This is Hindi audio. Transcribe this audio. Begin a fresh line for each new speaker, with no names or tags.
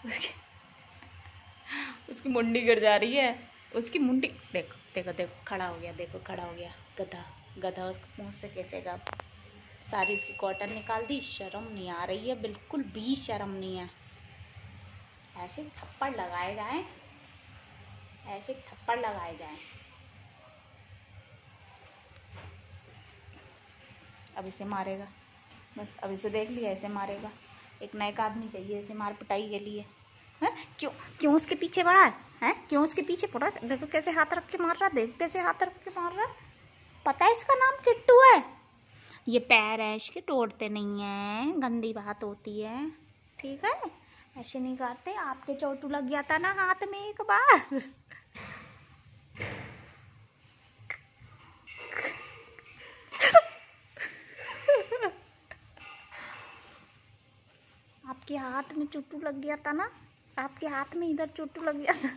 उसकी उसकी मुंडी गिर जा रही है, उसकी मुंडी। देखो देखो देखो, खड़ा हो गया, देखो खड़ा हो गया, गधा गधा उसको मुँह से खींचेगा। सारी इसकी कॉटन निकाल दी, शर्म नहीं आ रही है, बिल्कुल भी शर्म नहीं है। ऐसे थप्पड़ लगाए जाएं, ऐसे थप्पड़ लगाए जाएं। अब इसे मारेगा, बस अब इसे देख लिया, ऐसे मारेगा। एक नया आदमी चाहिए इसे मार पिटाई के लिए। हैं क्यों क्यों उसके पीछे पड़ा है? क्यों उसके पीछे पड़ा है? देखो कैसे हाथ रख के मार रहा, देखो कैसे हाथ रख के मार रहा। पता है इसका नाम किट्टू है। ये पैर है इसके, तोड़ते नहीं है, गंदी बात होती है, ठीक है? ऐसे नहीं करते। आपके चोटू लग गया था ना हाथ में एक बार। आपके हाथ में चोटू लग गया था ना, आपके हाथ में इधर चोटू लग गया था।